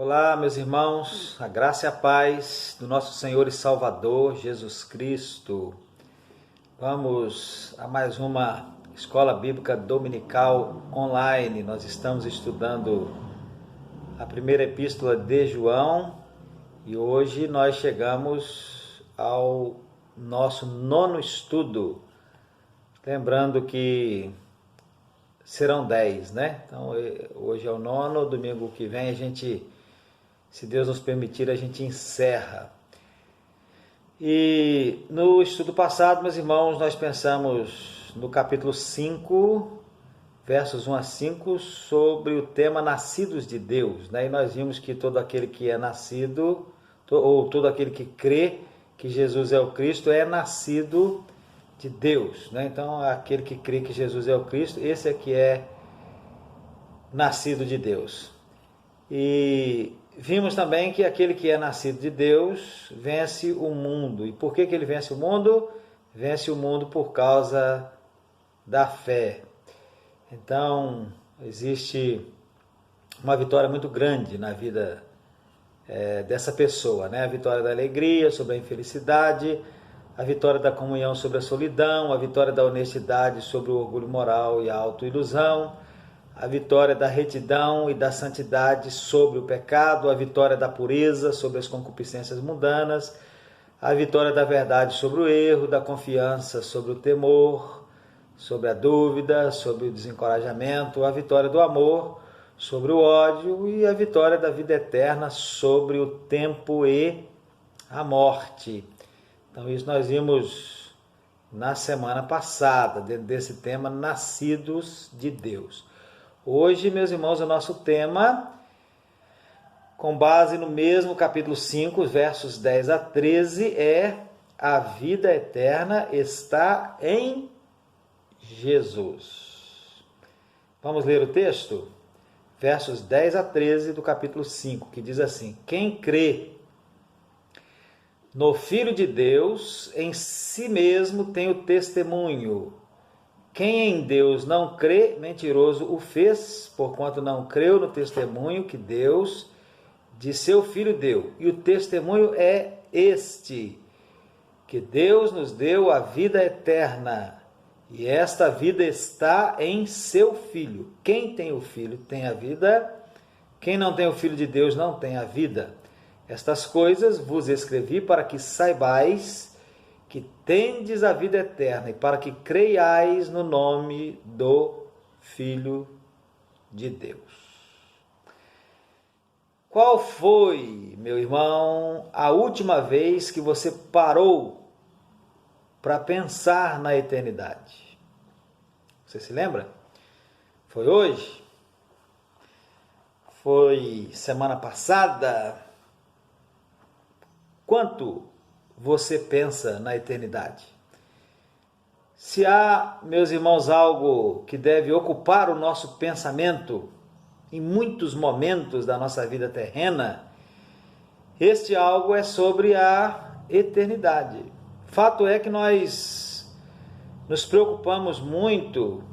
Olá, meus irmãos, a graça e a paz do nosso Senhor e Salvador Jesus Cristo. Vamos a mais uma Escola Bíblica Dominical online. Nós estamos estudando a primeira epístola de João e hoje nós chegamos ao nosso nono estudo. Lembrando que serão 10, né? Então hoje é o nono, domingo que vem a gente, se Deus nos permitir, a gente encerra. E no estudo passado, meus irmãos, nós pensamos no capítulo 5, versos 1 a 5, sobre o tema nascidos de Deus, né? E nós vimos que todo aquele que é nascido, ou todo aquele que crê que Jesus é o Cristo, é nascido de Deus, né? Então, aquele que crê que Jesus é o Cristo, esse é que é nascido de Deus. E vimos também que aquele que é nascido de Deus vence o mundo. E por que ele vence o mundo? Vence o mundo por causa da fé. Então, existe uma vitória muito grande na vida dessa pessoa, né? A vitória da alegria sobre a infelicidade, a vitória da comunhão sobre a solidão, a vitória da honestidade sobre o orgulho moral e a autoilusão, a vitória da retidão e da santidade sobre o pecado, a vitória da pureza sobre as concupiscências mundanas, a vitória da verdade sobre o erro, da confiança sobre o temor, sobre a dúvida, sobre o desencorajamento, a vitória do amor sobre o ódio e a vitória da vida eterna sobre o tempo e a morte. Então, isso nós vimos na semana passada, dentro desse tema, nascidos de Deus. Hoje, meus irmãos, o nosso tema, com base no mesmo capítulo 5, versos 10 a 13, é a vida eterna está em Jesus. Vamos ler o texto? Versos 10 a 13 do capítulo 5, que diz assim: quem crê no Filho de Deus, em si mesmo tem o testemunho. Quem em Deus não crê, mentiroso o fez, porquanto não creu no testemunho que Deus de seu Filho deu. E o testemunho é este, que Deus nos deu a vida eterna, e esta vida está em seu Filho. Quem tem o Filho tem a vida, quem não tem o Filho de Deus não tem a vida. Estas coisas vos escrevi para que saibais que tendes a vida eterna e para que creiais no nome do Filho de Deus. Qual foi, meu irmão, a última vez que você parou para pensar na eternidade? Você se lembra? Foi hoje? Foi semana passada? Quanto você pensa na eternidade? Se há, meus irmãos, algo que deve ocupar o nosso pensamento em muitos momentos da nossa vida terrena, este algo é sobre a eternidade. Fato é que nós nos preocupamos muito,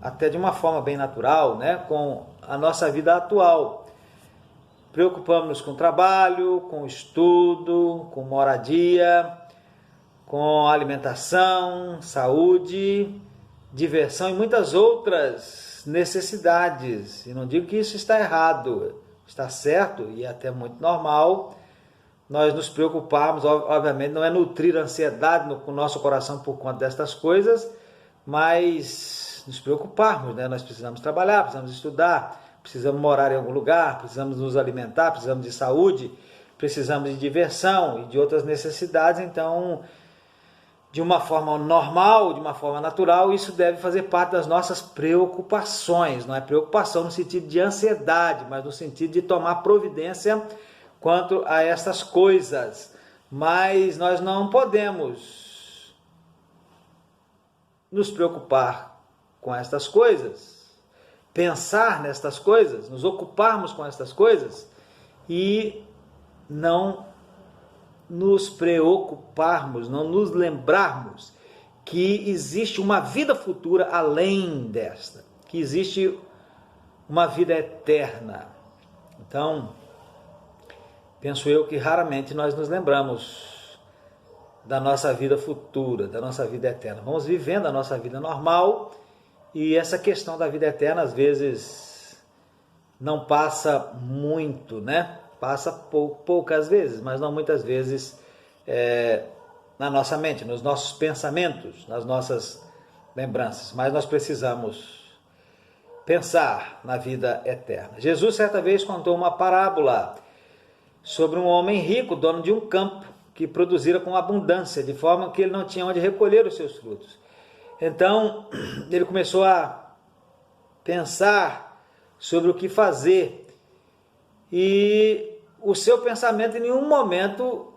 até de uma forma bem natural, né, com a nossa vida atual. Preocupamos-nos com trabalho, com estudo, com moradia, com alimentação, saúde, diversão e muitas outras necessidades. E não digo que isso está errado, está certo e é até muito normal nós nos preocuparmos. Obviamente não é nutrir ansiedade no nosso coração por conta destas coisas, mas nos preocuparmos, né? Nós precisamos trabalhar, precisamos estudar, precisamos morar em algum lugar, precisamos nos alimentar, precisamos de saúde, precisamos de diversão e de outras necessidades. Então, de uma forma normal, de uma forma natural, isso deve fazer parte das nossas preocupações. Não é preocupação no sentido de ansiedade, mas no sentido de tomar providência quanto a estas coisas. Mas nós não podemos nos preocupar com estas coisas, pensar nestas coisas, nos ocuparmos com estas coisas e não nos preocuparmos, não nos lembrarmos que existe uma vida futura além desta, que existe uma vida eterna. Então, penso eu que raramente nós nos lembramos da nossa vida futura, da nossa vida eterna. Vamos vivendo a nossa vida normal e essa questão da vida eterna às vezes não passa muito, né? Passa poucas vezes, mas não muitas vezes na nossa mente, nos nossos pensamentos, nas nossas lembranças. Mas nós precisamos pensar na vida eterna. Jesus certa vez contou uma parábola sobre um homem rico, dono de um campo, que produzira com abundância, de forma que ele não tinha onde recolher os seus frutos. Então, ele começou a pensar sobre o que fazer. E o seu pensamento em nenhum momento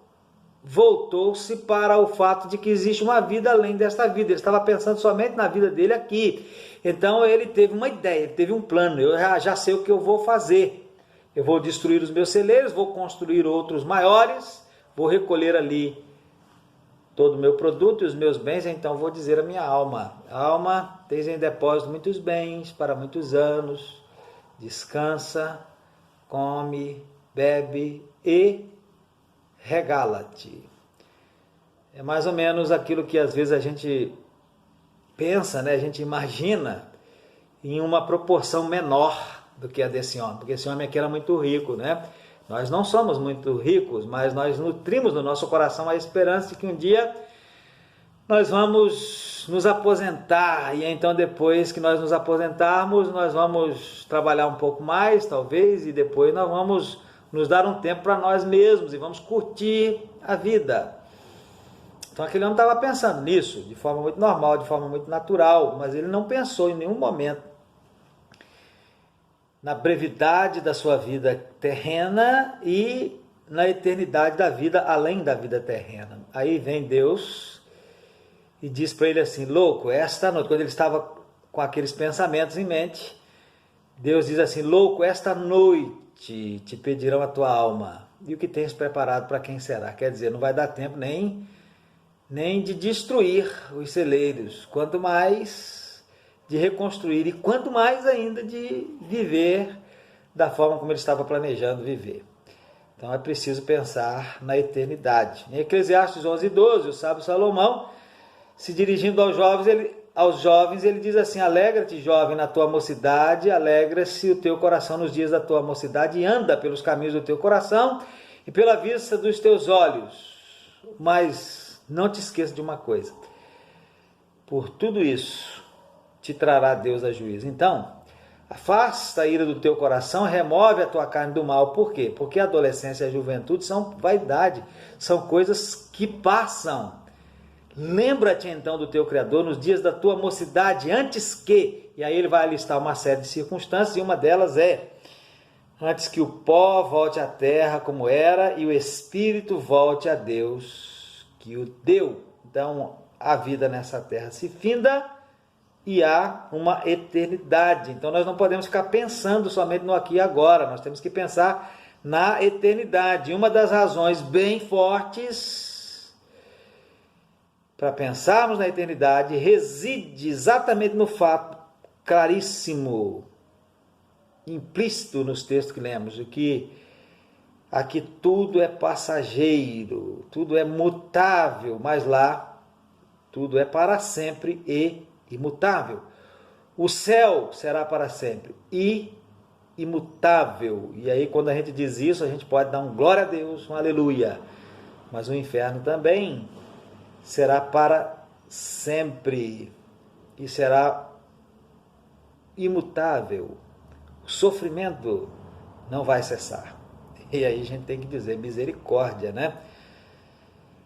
voltou-se para o fato de que existe uma vida além desta vida. Ele estava pensando somente na vida dele aqui. Então, ele teve uma ideia, ele teve um plano. Eu já sei o que eu vou fazer. Eu vou destruir os meus celeiros, vou construir outros maiores, vou recolher ali todo o meu produto e os meus bens, então vou dizer à minha alma: alma, tens em depósito muitos bens para muitos anos, descansa, come, bebe e regala-te. É mais ou menos aquilo que às vezes a gente pensa, né? A gente imagina em uma proporção menor do que a desse homem, porque esse homem aqui era muito rico, né? Nós não somos muito ricos, mas nós nutrimos no nosso coração a esperança de que um dia nós vamos nos aposentar, e então depois que nós nos aposentarmos, nós vamos trabalhar um pouco mais, talvez, e depois nós vamos nos dar um tempo para nós mesmos e vamos curtir a vida. Então aquele homem estava pensando nisso, de forma muito normal, de forma muito natural, mas ele não pensou em nenhum momento na brevidade da sua vida terrena e na eternidade da vida além da vida terrena. Aí vem Deus e diz para ele assim: louco, esta noite, quando ele estava com aqueles pensamentos em mente, Deus diz assim: louco, esta noite te pedirão a tua alma, e o que tens preparado para quem será? Quer dizer, não vai dar tempo nem de destruir os celeiros, quanto mais de reconstruir, e quanto mais ainda de viver da forma como ele estava planejando viver. Então é preciso pensar na eternidade. Em Eclesiastes 11:12, o sábio Salomão, se dirigindo aos jovens, ele diz assim: alegra-te, jovem, na tua mocidade, alegra-se o teu coração nos dias da tua mocidade, e anda pelos caminhos do teu coração e pela vista dos teus olhos. Mas não te esqueça de uma coisa: por tudo isso te trará Deus a juízo. Então, afasta a ira do teu coração, remove a tua carne do mal. Por quê? Porque a adolescência e a juventude são vaidade, são coisas que passam. Lembra-te então do teu Criador nos dias da tua mocidade, antes que, e aí ele vai listar uma série de circunstâncias, e uma delas é: antes que o pó volte à terra como era, e o espírito volte a Deus que o deu. Então, a vida nessa terra se finda, e há uma eternidade. Então nós não podemos ficar pensando somente no aqui e agora, nós temos que pensar na eternidade. Uma das razões bem fortes para pensarmos na eternidade reside exatamente no fato claríssimo, implícito nos textos que lemos, de que aqui tudo é passageiro, tudo é mutável, mas lá tudo é para sempre e imutável. O céu será para sempre e imutável. E aí, quando a gente diz isso, a gente pode dar um glória a Deus, um aleluia. Mas o inferno também será para sempre e será imutável. O sofrimento não vai cessar. E aí a gente tem que dizer misericórdia, né?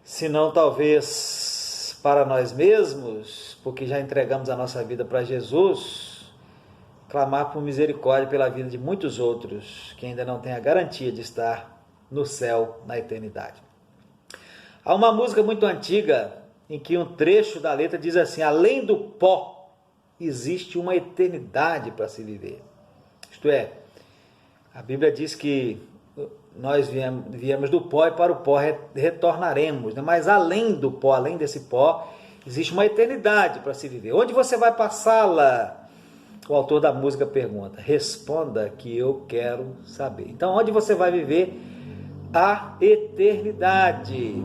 Senão, talvez para nós mesmos, porque já entregamos a nossa vida para Jesus, clamar por misericórdia pela vida de muitos outros que ainda não têm a garantia de estar no céu na eternidade. Há uma música muito antiga em que um trecho da letra diz assim: além do pó existe uma eternidade para se viver. Isto é, a Bíblia diz que nós viemos do pó e para o pó retornaremos, né? Mas além do pó, além desse pó, existe uma eternidade para se viver. Onde você vai passá-la? O autor da música pergunta. Responda que eu quero saber. Então, onde você vai viver à eternidade.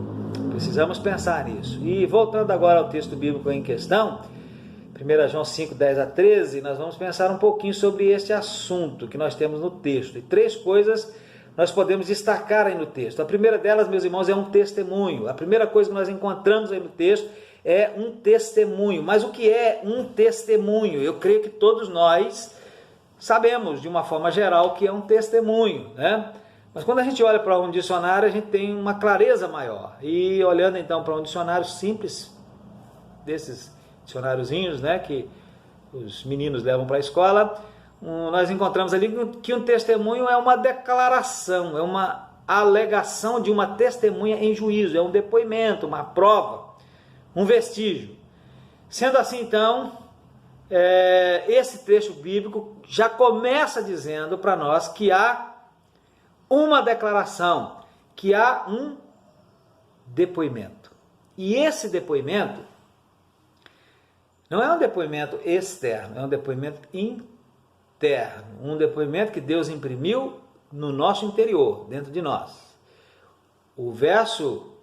Precisamos pensar nisso. E voltando agora ao texto bíblico em questão, 1 João 5, 10 a 13, nós vamos pensar um pouquinho sobre este assunto que nós temos no texto. E 3 coisas nós podemos destacar aí no texto. A primeira delas, meus irmãos, é um testemunho. A primeira coisa que nós encontramos aí no texto é um testemunho. Mas o que é um testemunho? Eu creio que todos nós sabemos, de uma forma geral, o que é um testemunho, né? Mas quando a gente olha para um dicionário, a gente tem uma clareza maior. E olhando então para um dicionário simples, desses dicionáriozinhos, né, que os meninos levam para a escola, nós encontramos ali que um testemunho é uma declaração, é uma alegação de uma testemunha em juízo, é um depoimento, uma prova, um vestígio. Sendo assim, então, esse trecho bíblico já começa dizendo para nós que há uma declaração, que há um depoimento. E esse depoimento não é um depoimento externo, é um depoimento interno, um depoimento que Deus imprimiu no nosso interior, dentro de nós. O verso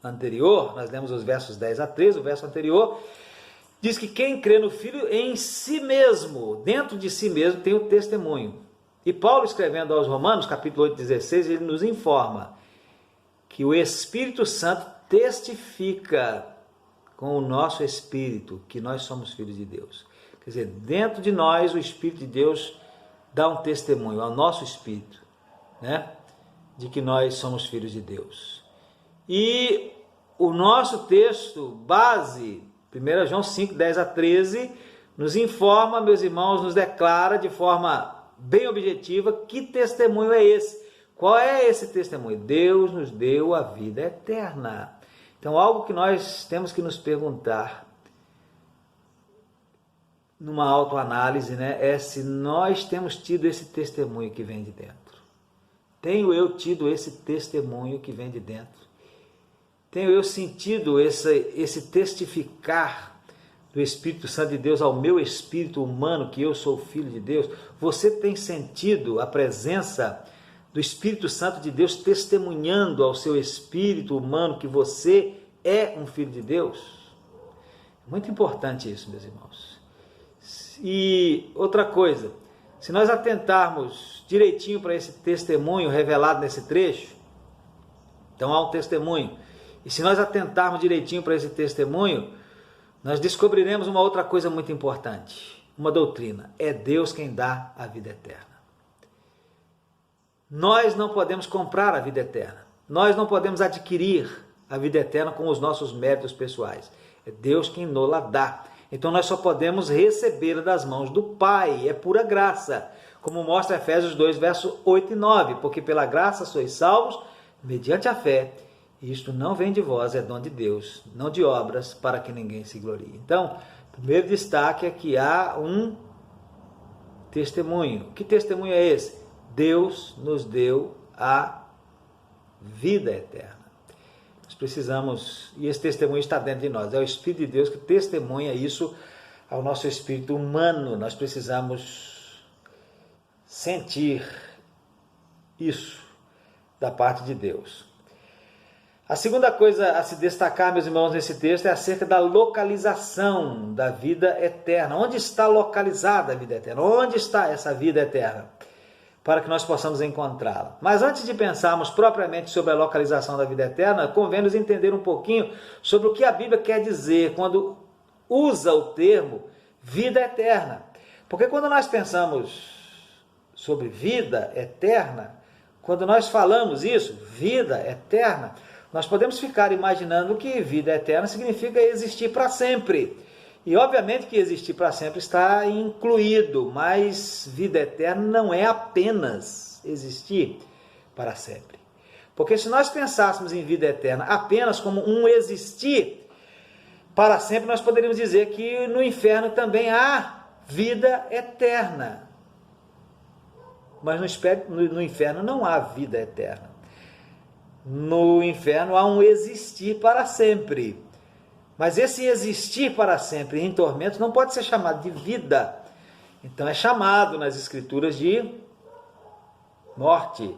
anterior, nós lemos os versos 10 a 13, o verso anterior diz que quem crê no Filho em si mesmo, dentro de si mesmo, tem o testemunho. E Paulo, escrevendo aos Romanos, capítulo 8, 16, ele nos informa que o Espírito Santo testifica com o nosso espírito que nós somos filhos de Deus. Quer dizer, dentro de nós o Espírito de Deus dá um testemunho ao nosso espírito, né, de que nós somos filhos de Deus. E o nosso texto base, 1 João 5, 10 a 13, nos informa, meus irmãos, nos declara de forma bem objetiva que testemunho é esse. Qual é esse testemunho? Deus nos deu a vida eterna. Então, algo que nós temos que nos perguntar numa autoanálise, né, é se nós temos tido esse testemunho que vem de dentro. Tenho eu tido esse testemunho que vem de dentro? Tenho eu sentido esse testificar do Espírito Santo de Deus ao meu espírito humano, que eu sou filho de Deus? Você tem sentido a presença do Espírito Santo de Deus testemunhando ao seu espírito humano que você é um filho de Deus? Muito importante isso, meus irmãos. E outra coisa, se nós atentarmos direitinho para esse testemunho revelado nesse trecho, então há um testemunho, e se nós atentarmos direitinho para esse testemunho, nós descobriremos uma outra coisa muito importante, uma doutrina: é Deus quem dá a vida eterna. Nós não podemos comprar a vida eterna, nós não podemos adquirir a vida eterna com os nossos méritos pessoais, é Deus quem nos-la dá. Então nós só podemos receber das mãos do Pai, é pura graça, como mostra Efésios 2, verso 8 e 9, porque pela graça sois salvos, mediante a fé, e isto não vem de vós, é dom de Deus, não de obras, para que ninguém se glorie. Então, o primeiro destaque é que há um testemunho. Que testemunho é esse? Deus nos deu a vida eterna. Nós precisamos, e esse testemunho está dentro de nós, é o Espírito de Deus que testemunha isso ao nosso espírito humano. Nós precisamos sentir isso da parte de Deus. A segunda coisa a se destacar, meus irmãos, nesse texto é acerca da localização da vida eterna. Onde está localizada a vida eterna? Onde está essa vida eterna? Para que nós possamos encontrá-la. Mas antes de pensarmos propriamente sobre a localização da vida eterna, convém nos entender um pouquinho sobre o que a Bíblia quer dizer quando usa o termo vida eterna. Porque quando nós pensamos sobre vida eterna, quando nós falamos isso, vida eterna, nós podemos ficar imaginando que vida eterna significa existir para sempre. E obviamente que existir para sempre está incluído, mas vida eterna não é apenas existir para sempre. Porque se nós pensássemos em vida eterna apenas como um existir para sempre, nós poderíamos dizer que no inferno também há vida eterna. Mas no inferno não há vida eterna. No inferno há um existir para sempre. Mas esse existir para sempre em tormento não pode ser chamado de vida. Então é chamado nas Escrituras de morte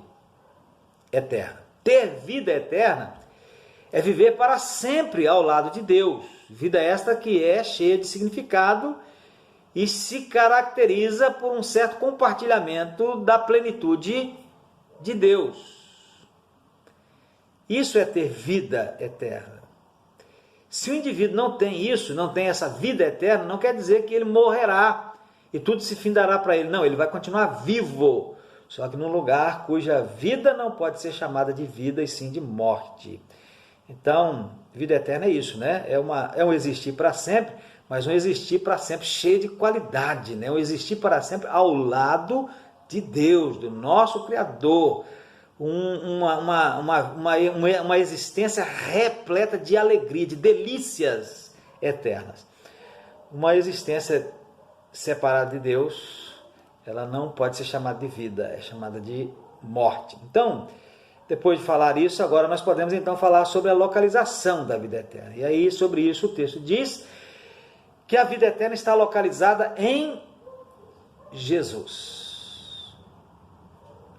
eterna. Ter vida eterna é viver para sempre ao lado de Deus. Vida esta que é cheia de significado e se caracteriza por um certo compartilhamento da plenitude de Deus. Isso é ter vida eterna. Se o indivíduo não tem isso, não tem essa vida eterna, não quer dizer que ele morrerá e tudo se findará para ele. Não, ele vai continuar vivo, só que num lugar cuja vida não pode ser chamada de vida e sim de morte. Então, vida eterna é isso, né? É um existir para sempre, mas um existir para sempre cheio de qualidade, né? Um existir para sempre ao lado de Deus, do nosso Criador. Uma existência repleta de alegria, de delícias eternas. Uma existência separada de Deus, ela não pode ser chamada de vida, é chamada de morte. Então, depois de falar isso, agora nós podemos então falar sobre a localização da vida eterna. E aí, sobre isso, o texto diz que a vida eterna está localizada em Jesus.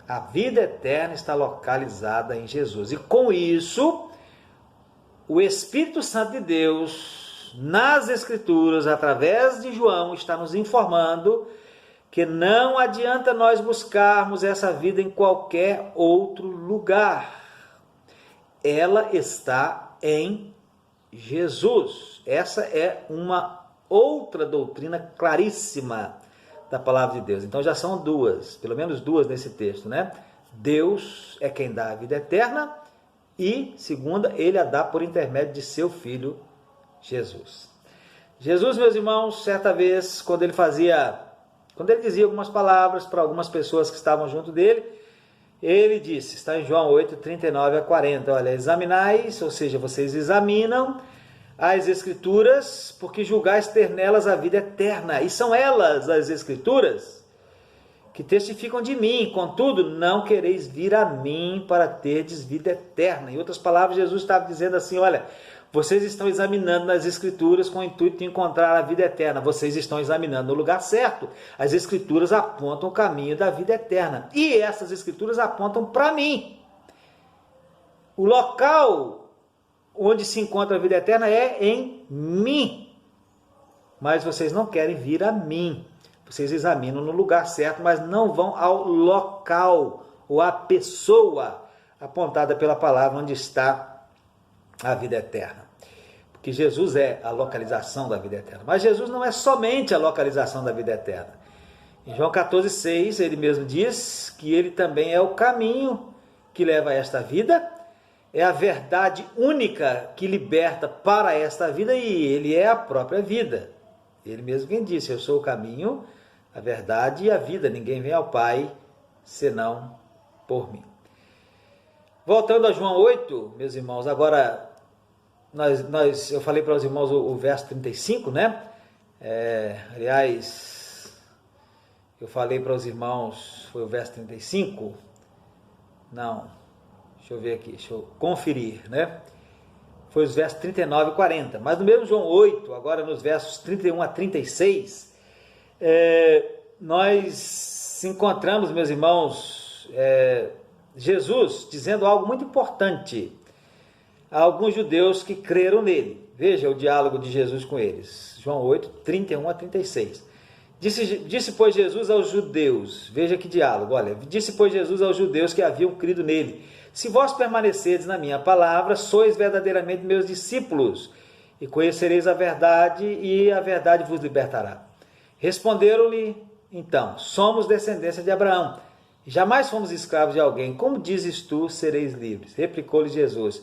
A vida eterna está localizada em Jesus. E com isso, o Espírito Santo de Deus, nas Escrituras, através de João, está nos informando que não adianta nós buscarmos essa vida em qualquer outro lugar. Ela está em Jesus. Essa é uma outra doutrina claríssima da palavra de Deus. Então já são duas, pelo menos duas nesse texto, né? Deus é quem dá a vida eterna e, segunda, ele a dá por intermédio de seu Filho Jesus. Jesus, meus irmãos, certa vez, quando ele dizia algumas palavras para algumas pessoas que estavam junto dele, ele disse, está em João 8, 39 a 40, olha, examinais, ou seja, vocês examinam as Escrituras, porque julgais ter nelas a vida eterna, e são elas, as Escrituras, que testificam de mim, contudo, não quereis vir a mim para terdes vida eterna. Em outras palavras, Jesus estava dizendo assim, olha, vocês estão examinando nas Escrituras com o intuito de encontrar a vida eterna, vocês estão examinando no lugar certo. As Escrituras apontam o caminho da vida eterna, e essas Escrituras apontam para mim. O local onde se encontra a vida eterna é em mim. Mas vocês não querem vir a mim. Vocês examinam no lugar certo, mas não vão ao local ou à pessoa apontada pela palavra onde está a vida eterna. Porque Jesus é a localização da vida eterna. Mas Jesus não é somente a localização da vida eterna. Em João 14,6, ele mesmo diz que ele também é o caminho que leva a esta vida, é a verdade única que liberta para esta vida e ele é a própria vida. Ele mesmo quem disse, eu sou o caminho, a verdade e a vida. Ninguém vem ao Pai senão por mim. Voltando a João 8, meus irmãos, agora eu falei para os irmãos o verso 35, né? Aliás, eu falei para os irmãos, foi o verso 35? Não. Deixa eu ver aqui, deixa eu conferir, né? Foi os versos 39 e 40. Mas no mesmo João 8, agora nos versos 31 a 36, nós encontramos, meus irmãos, Jesus dizendo algo muito importante a alguns judeus que creram nele. Veja o diálogo de Jesus com eles. João 8, 31 a 36. Disse, pois, Jesus aos judeus, veja que diálogo, olha, disse, pois, Jesus aos judeus que haviam crido nele, se vós permanecerdes na minha palavra, sois verdadeiramente meus discípulos, e conhecereis a verdade, e a verdade vos libertará. Responderam-lhe, então, somos descendência de Abraão, e jamais fomos escravos de alguém, como dizes tu, sereis livres? Replicou-lhe Jesus,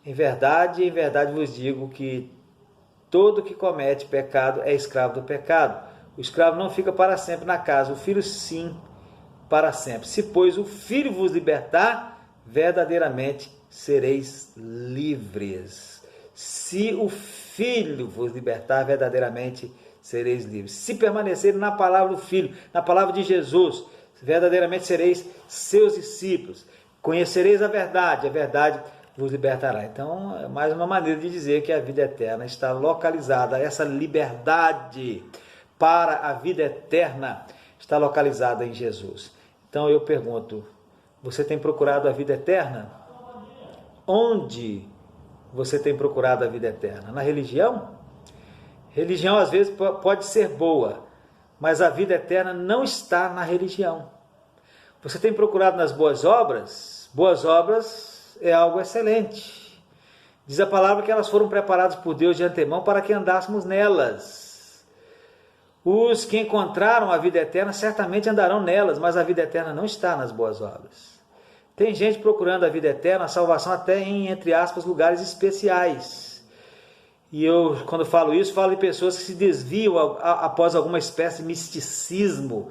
em verdade vos digo que todo que comete pecado é escravo do pecado. O escravo não fica para sempre na casa, o filho sim, para sempre. Se, pois, o filho vos libertar, verdadeiramente sereis livres. Se o filho vos libertar, verdadeiramente sereis livres. Se permanecerem na palavra do filho, na palavra de Jesus, verdadeiramente sereis seus discípulos. Conhecereis a verdade vos libertará. Então, é mais uma maneira de dizer que a vida eterna está localizada, essa liberdade para a vida eterna está localizada em Jesus. Então eu pergunto, você tem procurado a vida eterna? onde você tem procurado a vida eterna? Na religião? Religião às vezes pode ser boa, mas a vida eterna não está na religião. Você tem procurado nas boas obras? Boas obras é algo excelente. Diz a palavra que elas foram preparadas por Deus de antemão para que andássemos nelas. Os que encontraram a vida eterna certamente andarão nelas, mas a vida eterna não está nas boas obras. Tem gente procurando a vida eterna, a salvação até em, entre aspas, lugares especiais. E eu, quando falo isso, falo de pessoas que se desviam após alguma espécie de misticismo.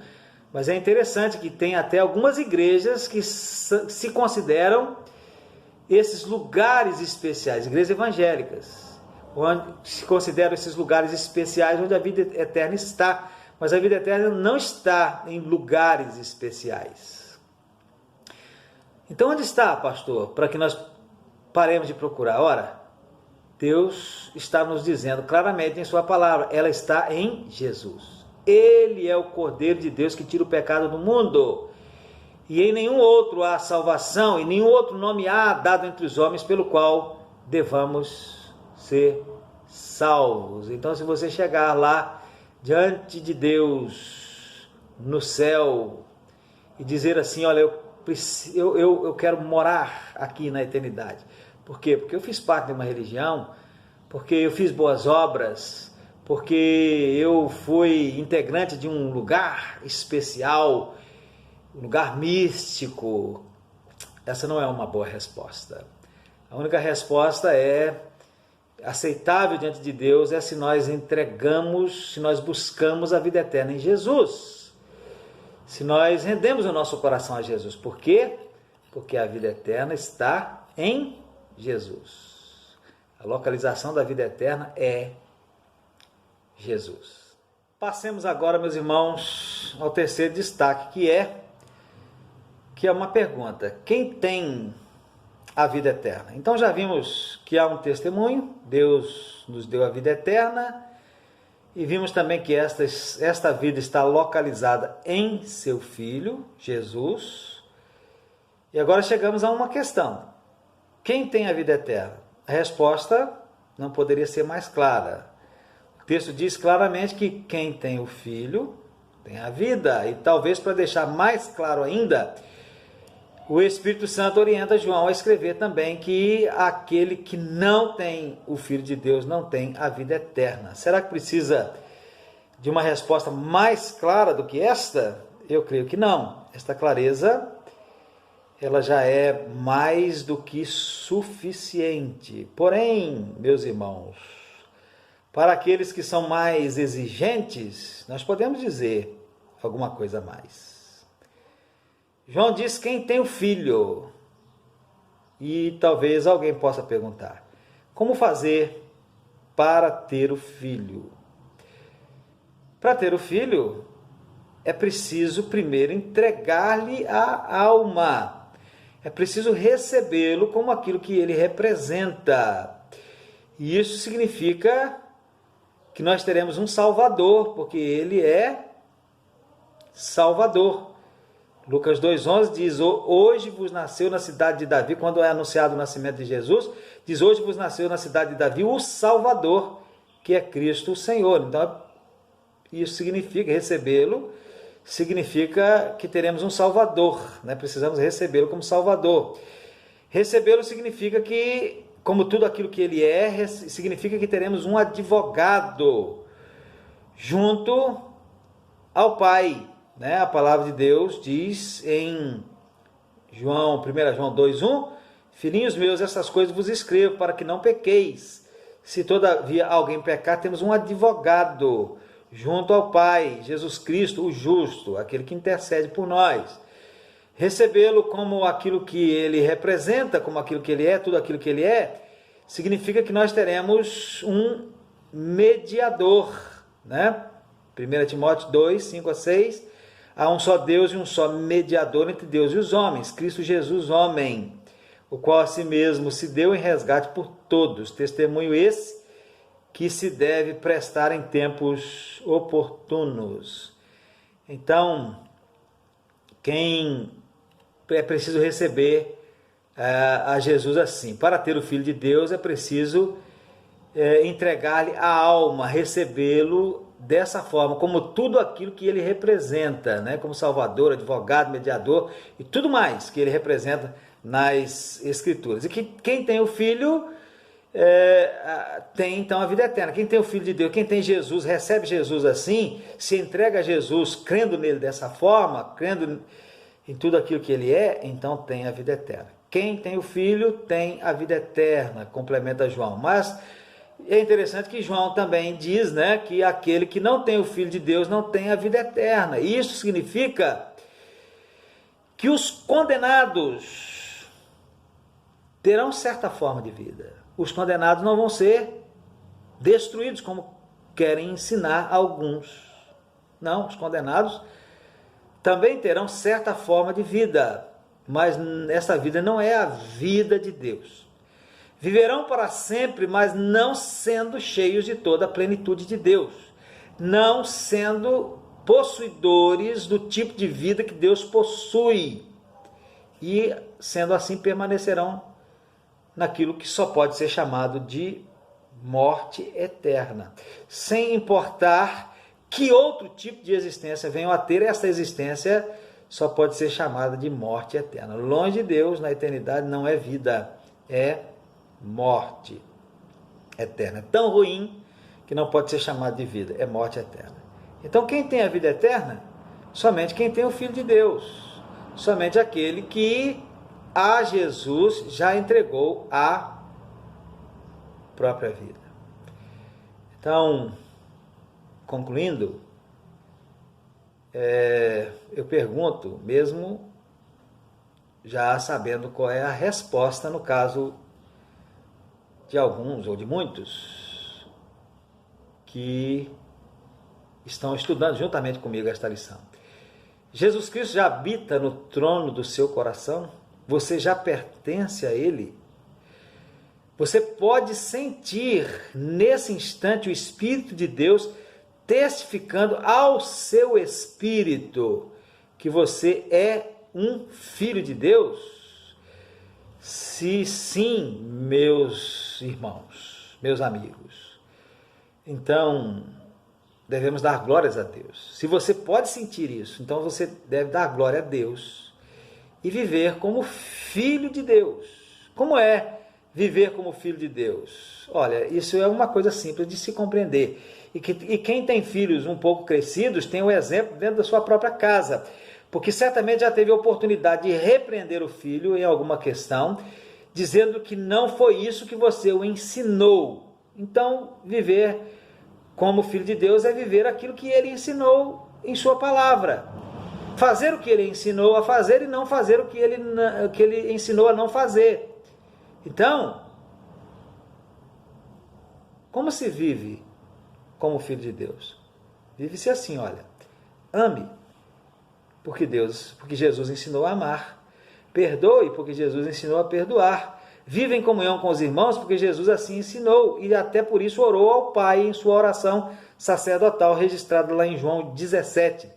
Mas é interessante que tem até algumas igrejas que se consideram esses lugares especiais, igrejas evangélicas, onde se consideram esses lugares especiais onde a vida eterna está, mas a vida eterna não está em lugares especiais. Então onde está, pastor, para que nós paremos de procurar? Ora, Deus está nos dizendo claramente em sua palavra, ela está em Jesus. Ele é o Cordeiro de Deus que tira o pecado do mundo. E em nenhum outro há salvação, e nenhum outro nome há dado entre os homens pelo qual devamos ser salvos. Então, se você chegar lá diante de Deus no céu e dizer assim, olha, eu quero morar aqui na eternidade. Por quê? Porque eu fiz parte de uma religião, porque eu fiz boas obras, porque eu fui integrante de um lugar especial, um lugar místico. Essa não é uma boa resposta. A única resposta aceitável diante de Deus é se nós entregamos, se nós buscamos a vida eterna em Jesus. Se nós rendemos o nosso coração a Jesus. Por quê? Porque a vida eterna está em Jesus. A localização da vida eterna é Jesus. Passemos agora, meus irmãos, ao terceiro destaque, que é uma pergunta: quem tem a vida eterna? Então já vimos que há um testemunho, Deus nos deu a vida eterna, e vimos também que esta vida está localizada em seu Filho, Jesus. E agora chegamos a uma questão: quem tem a vida eterna? A resposta não poderia ser mais clara. O texto diz claramente que quem tem o Filho tem a vida, e talvez para deixar mais claro ainda, o Espírito Santo orienta João a escrever também que aquele que não tem o Filho de Deus não tem a vida eterna. Será que precisa de uma resposta mais clara do que esta? Eu creio que não. Esta clareza, ela já é mais do que suficiente. Porém, meus irmãos, para aqueles que são mais exigentes, nós podemos dizer alguma coisa a mais. João diz quem tem o Filho. E talvez alguém possa perguntar: como fazer para ter o Filho? Para ter o Filho, é preciso primeiro entregar-lhe a alma. É preciso recebê-lo como aquilo que ele representa. E isso significa que nós teremos um Salvador, porque ele é Salvador. Lucas 2,11 diz: hoje vos nasceu na cidade de Davi, quando é anunciado o nascimento de Jesus, diz: hoje vos nasceu na cidade de Davi o Salvador, que é Cristo o Senhor. Então, isso significa recebê-lo, significa que teremos um Salvador, né? Precisamos recebê-lo como Salvador. Recebê-lo significa que, como tudo aquilo que ele é, significa que teremos um advogado junto ao Pai. Né? A palavra de Deus diz em 1 João 2,1: filhinhos meus, essas coisas vos escrevo para que não pequeis. Se todavia alguém pecar, temos um advogado junto ao Pai, Jesus Cristo, o justo, aquele que intercede por nós. Recebê-lo como aquilo que ele representa, como aquilo que ele é, tudo aquilo que ele é, significa que nós teremos um mediador. Né? 1 Timóteo 2, 5-6: há um só Deus e um só mediador entre Deus e os homens, Cristo Jesus, homem, o qual a si mesmo se deu em resgate por todos. Testemunho esse que se deve prestar em tempos oportunos. Então, quem é preciso receber a Jesus assim: para ter o Filho de Deus é preciso entregar-lhe a alma, recebê-lo dessa forma, como tudo aquilo que ele representa, né? Como Salvador, advogado, mediador e tudo mais que ele representa nas Escrituras. E que quem tem o Filho tem então a vida eterna. Quem tem o Filho de Deus, quem tem Jesus, recebe Jesus assim, se entrega a Jesus crendo nele dessa forma, crendo em tudo aquilo que ele é, então tem a vida eterna. Quem tem o Filho tem a vida eterna, complementa João. Mas é interessante que João também diz, né, que aquele que não tem o Filho de Deus não tem a vida eterna. E isso significa que os condenados terão certa forma de vida. Os condenados não vão ser destruídos, como querem ensinar alguns. Não, os condenados também terão certa forma de vida, mas essa vida não é a vida de Deus. Viverão para sempre, mas não sendo cheios de toda a plenitude de Deus, não sendo possuidores do tipo de vida que Deus possui, e sendo assim permanecerão naquilo que só pode ser chamado de morte eterna, sem importar que outro tipo de existência venham a ter. Essa existência só pode ser chamada de morte eterna. Longe de Deus, na eternidade, não é vida, é morte eterna. É tão ruim que não pode ser chamado de vida, é morte eterna. Então quem tem a vida eterna? Somente quem tem o Filho de Deus, somente aquele que a Jesus já entregou a própria vida. Então, concluindo, eu pergunto, mesmo já sabendo qual é a resposta no caso de alguns ou de muitos que estão estudando juntamente comigo esta lição. Jesus Cristo já habita no trono do seu coração? Você já pertence a Ele? Você pode sentir nesse instante o Espírito de Deus testificando ao seu espírito que você é um filho de Deus? Se sim, meus irmãos, meus amigos, então devemos dar glórias a Deus. Se você pode sentir isso, então você deve dar glória a Deus e viver como filho de Deus. Como é viver como filho de Deus? Olha, isso é uma coisa simples de se compreender. E quem tem filhos um pouco crescidos tem o exemplo dentro da sua própria casa, porque certamente já teve a oportunidade de repreender o filho em alguma questão, dizendo que não foi isso que você o ensinou. Então, viver como filho de Deus é viver aquilo que ele ensinou em sua palavra. Fazer o que ele ensinou a fazer e não fazer o que ele ensinou a não fazer. Então, como se vive como filho de Deus? Vive-se assim, olha. Ame, porque Jesus ensinou a amar. Perdoe, porque Jesus ensinou a perdoar. Viva em comunhão com os irmãos, porque Jesus assim ensinou, e até por isso orou ao Pai em sua oração sacerdotal, registrada lá em João 17.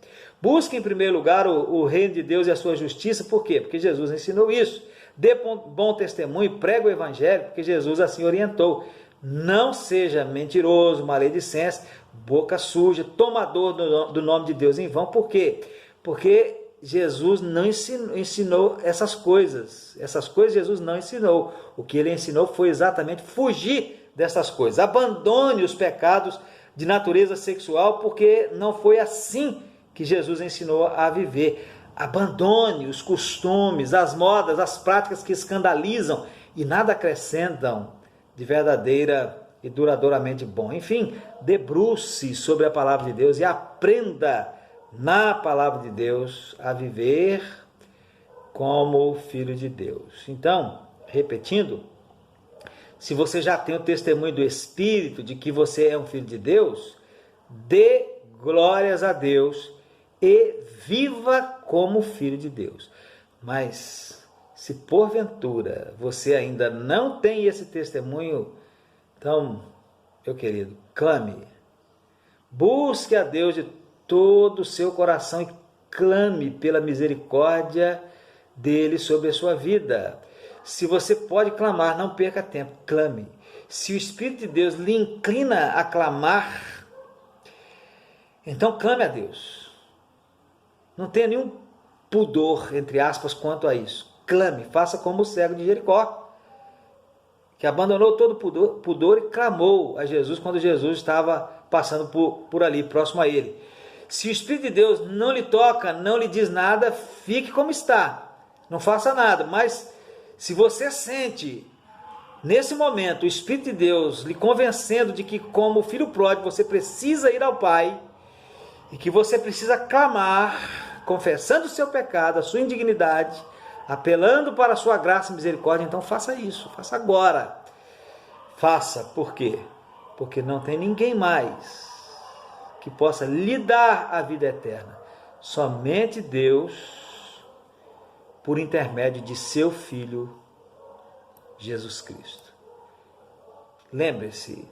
Busque em primeiro lugar o reino de Deus e a sua justiça. Por quê? Porque Jesus ensinou isso. Dê bom testemunho, prega o evangelho, porque Jesus assim orientou. Não seja mentiroso, maledicente, boca suja, tomador do nome de Deus em vão. Por quê? Porque Jesus não ensinou essas coisas. Essas coisas Jesus não ensinou. O que ele ensinou foi exatamente fugir dessas coisas. Abandone os pecados de natureza sexual, porque não foi assim que Jesus ensinou a viver. Abandone os costumes, as modas, as práticas que escandalizam e nada acrescentam de verdadeira e duradouramente bom. Enfim, debruce sobre a palavra de Deus e aprenda na palavra de Deus a viver como filho de Deus. Então, repetindo, se você já tem o testemunho do Espírito de que você é um filho de Deus, dê glórias a Deus e viva como filho de Deus. Mas se porventura você ainda não tem esse testemunho, então, meu querido, clame. Busque a Deus de todo o seu coração e clame pela misericórdia dele sobre a sua vida. Se você pode clamar, não perca tempo, clame. Se o Espírito de Deus lhe inclina a clamar, então clame a Deus. Não tenha nenhum pudor, entre aspas, quanto a isso. Clame, faça como o cego de Jericó, que abandonou todo pudor e clamou a Jesus quando Jesus estava passando por ali, próximo a ele. Se o Espírito de Deus não lhe toca, não lhe diz nada, fique como está. Não faça nada, mas se você sente, nesse momento, o Espírito de Deus lhe convencendo de que, como filho pródigo, você precisa ir ao Pai e que você precisa clamar, confessando o seu pecado, a sua indignidade, apelando para a sua graça e misericórdia, então faça isso, faça agora. Faça, por quê? Porque não tem ninguém mais que possa lhe dar a vida eterna. Somente Deus, por intermédio de seu Filho, Jesus Cristo. Lembre-se,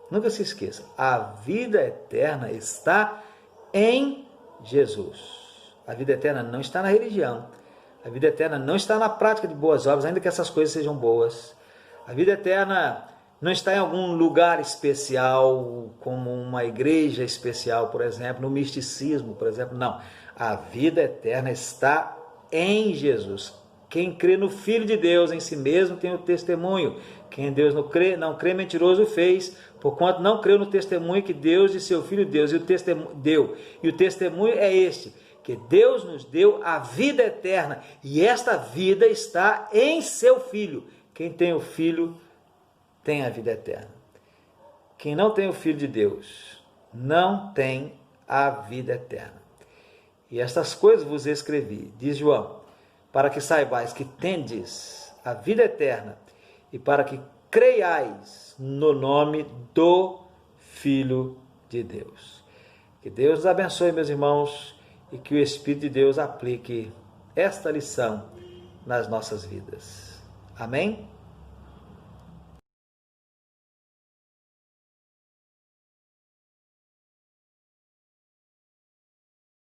nunca se esqueça, a vida eterna está em Jesus. A vida eterna não está na religião. A vida eterna não está na prática de boas obras, ainda que essas coisas sejam boas. A vida eterna não está em algum lugar especial, como uma igreja especial, por exemplo, no misticismo, por exemplo. Não. A vida eterna está em Jesus. Quem crê no Filho de Deus em si mesmo tem o testemunho. Quem em Deus não crê, mentiroso fez, porquanto não creu no testemunho que Deus de seu Filho deu. E o testemunho é este, que Deus nos deu a vida eterna, e esta vida está em seu Filho. Quem tem o Filho tem a vida eterna. Quem não tem o Filho de Deus não tem a vida eterna. E estas coisas vos escrevi, diz João, para que saibais que tendes a vida eterna e para que creiais no nome do Filho de Deus. Que Deus nos abençoe, meus irmãos, e que o Espírito de Deus aplique esta lição nas nossas vidas. Amém?